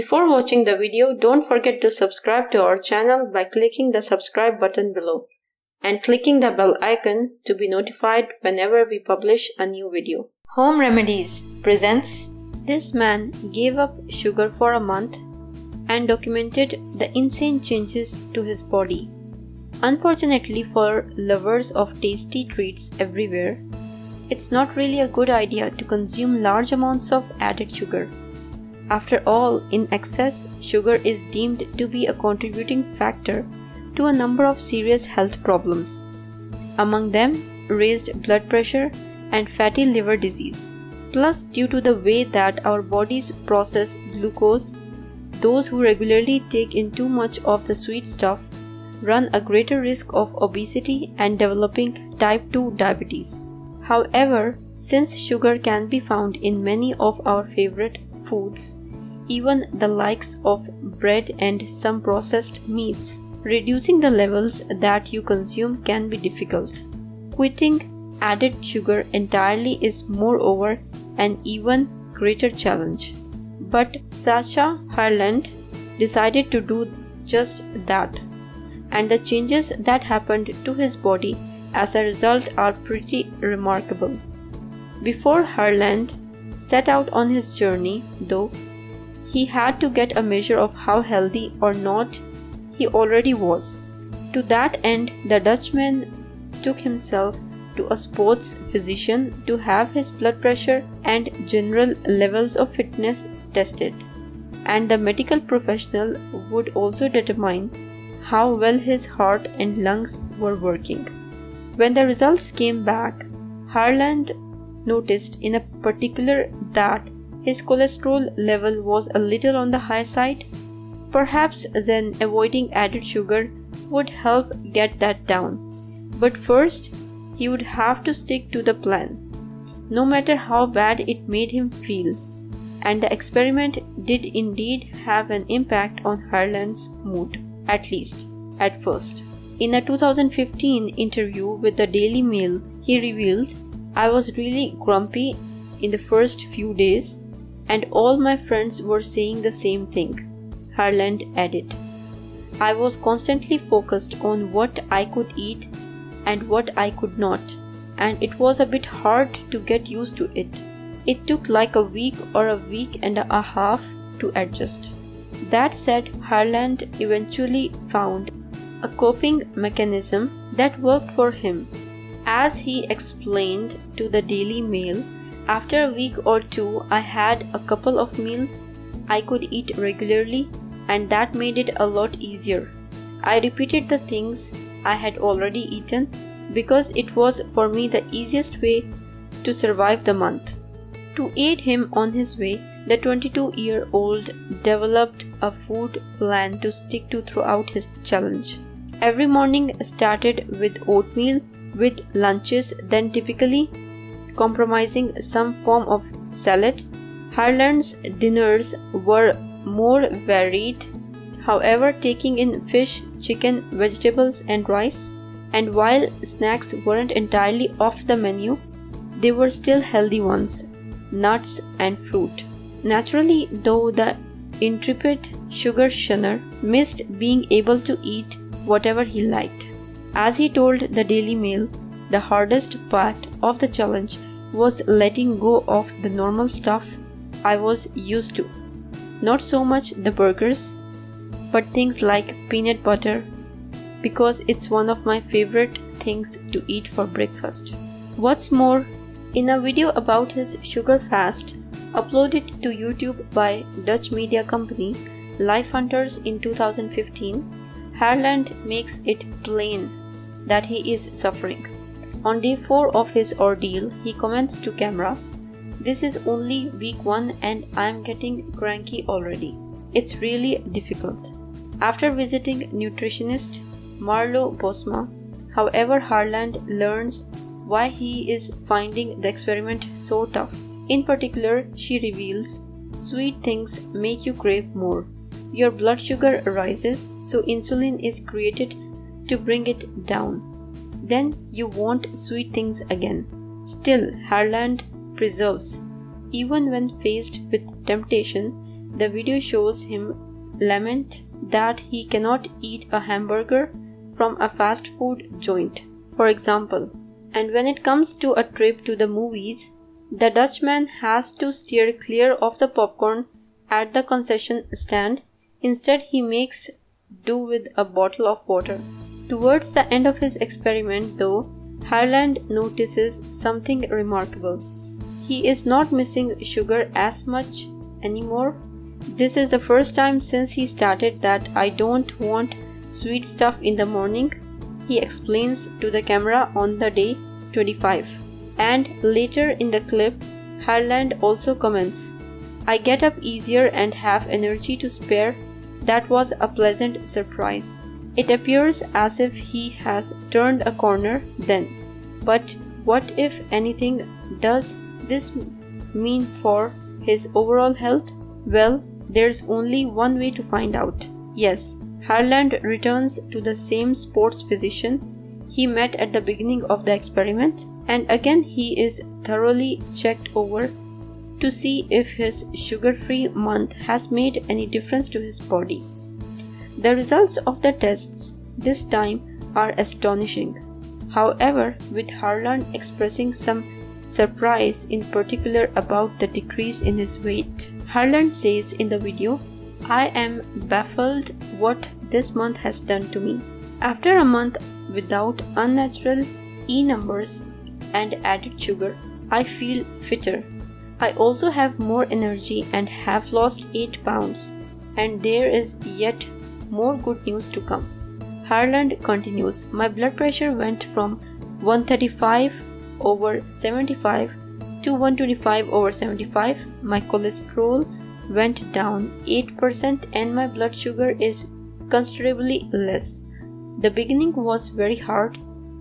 Before watching the video, don't forget to subscribe to our channel by clicking the subscribe button below and clicking the bell icon to be notified whenever we publish a new video. Home Remedies presents. This man gave up sugar for a month and documented the insane changes to his body. Unfortunately for lovers of tasty treats everywhere, it's not really a good idea to consume large amounts of added sugar. After all, in excess, sugar is deemed to be a contributing factor to a number of serious health problems, among them raised blood pressure and fatty liver disease. Plus, due to the way that our bodies process glucose, those who regularly take in too much of the sweet stuff run a greater risk of obesity and developing type 2 diabetes. However, since sugar can be found in many of our favorite foods, even the likes of bread and some processed meats, reducing the levels that you consume can be difficult. Quitting added sugar entirely is moreover an even greater challenge. But Sacha Harland decided to do just that, and the changes that happened to his body as a result are pretty remarkable. Before Harland set out on his journey, though, he had to get a measure of how healthy or not he already was. To that end, the Dutchman took himself to a sports physician to have his blood pressure and general levels of fitness tested, and the medical professional would also determine how well his heart and lungs were working. When the results came back, Harland noticed in particular that his cholesterol level was a little on the high side. Perhaps then avoiding added sugar would help get that down. But first, he would have to stick to the plan, no matter how bad it made him feel. And the experiment did indeed have an impact on Harland's mood, at least at first. In a 2015 interview with the Daily Mail, he revealed, "I was really grumpy in the first few days, and all my friends were saying the same thing," Harland added. "I was constantly focused on what I could eat and what I could not, and it was a bit hard to get used to it. It took like a week or a week and a half to adjust." That said, Harland eventually found a coping mechanism that worked for him. As he explained to the Daily Mail, "After a week or two, I had a couple of meals I could eat regularly, and that made it a lot easier. I repeated the things I had already eaten because it was for me the easiest way to survive the month." To aid him on his way, the 22-year-old developed a food plan to stick to throughout his challenge. Every morning started with oatmeal, with lunches then typically comprising some form of salad. Harland's dinners were more varied, however, taking in fish, chicken, vegetables and rice, and while snacks weren't entirely off the menu, they were still healthy ones, nuts and fruit. Naturally, though, the intrepid sugar shunner missed being able to eat whatever he liked. As he told the Daily Mail, "The hardest part of the challenge was letting go of the normal stuff I was used to. Not so much the burgers, but things like peanut butter, because it's one of my favorite things to eat for breakfast." What's more, in a video about his sugar fast, uploaded to YouTube by Dutch media company Life Hunters in 2015, Harland makes it plain that he is suffering. On day 4 of his ordeal, he comments to camera, "This is only week 1 and I'm getting cranky already. It's really difficult." After visiting nutritionist Marlo Bosma, however, Harland learns why he is finding the experiment so tough. In particular, she reveals, "Sweet things make you crave more. Your blood sugar rises, so insulin is created to bring it down. Then you want sweet things again." Still, Harland perseveres. Even when faced with temptation, the video shows him lament that he cannot eat a hamburger from a fast food joint, for example. And when it comes to a trip to the movies, the Dutchman has to steer clear of the popcorn at the concession stand. Instead, he makes do with a bottle of water. Towards the end of his experiment, though, Harland notices something remarkable. He is not missing sugar as much anymore. This is the first time since he started that I don't want sweet stuff in the morning, he explains to the camera on the day 25. And later in the clip, Harland also comments, I get up easier and have energy to spare. That was a pleasant surprise. It appears as if he has turned a corner then. But what, if anything, does this mean for his overall health? Well, there's only one way to find out. Yes, Harland returns to the same sports physician he met at the beginning of the experiment, and again he is thoroughly checked over to see if his sugar-free month has made any difference to his body. The results of the tests this time are astonishing. However, with Harland expressing some surprise in particular about the decrease in his weight. Harland says in the video, I am baffled what this month has done to me. After a month without unnatural E numbers and added sugar, I feel fitter. I also have more energy and have lost 8 pounds. And there is yet more good news to come. Harland continues, my blood pressure went from 135/75 to 125/75. My cholesterol went down 8% and my blood sugar is considerably less. The beginning was very hard,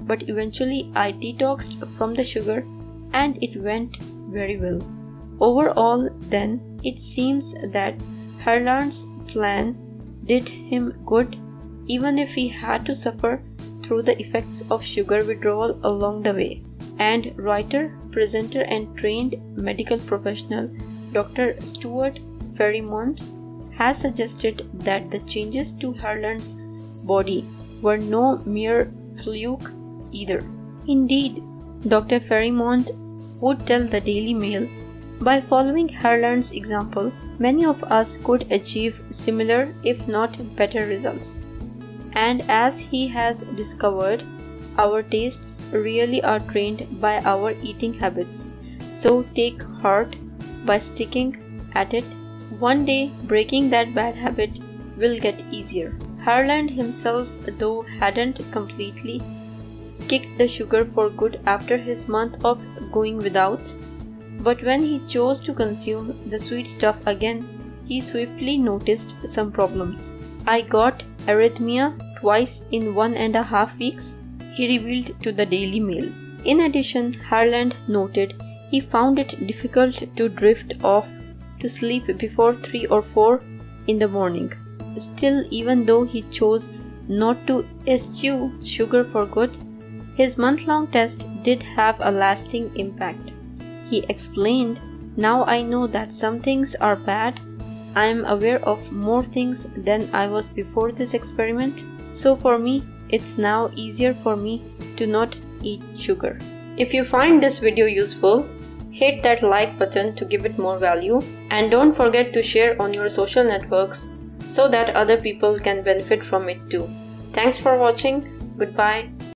but eventually I detoxed from the sugar and it went very well. Overall, then, it seems that Harland's plan did him good, even if he had to suffer through the effects of sugar withdrawal along the way. And writer, presenter and trained medical professional Dr. Stuart Ferrymont has suggested that the changes to Harland's body were no mere fluke either. Indeed, Dr. Ferrymont would tell the Daily Mail, by following Harland's example, many of us could achieve similar, if not better, results. And as he has discovered, our tastes really are trained by our eating habits. So take heart by sticking at it. One day, breaking that bad habit will get easier. Harland himself, though, hadn't completely kicked the sugar for good after his month of going without. But when he chose to consume the sweet stuff again, he swiftly noticed some problems. I got arrhythmia twice in 1.5 weeks, he revealed to the Daily Mail. In addition, Harland noted he found it difficult to drift off to sleep before 3 or 4 in the morning. Still, even though he chose not to eschew sugar for good, his month-long test did have a lasting impact. He explained, now I know that some things are bad. I am aware of more things than I was before this experiment. So for me, it's now easier for me to not eat sugar. If you find this video useful, hit that like button to give it more value, and don't forget to share on your social networks so that other people can benefit from it too. Thanks for watching. Goodbye.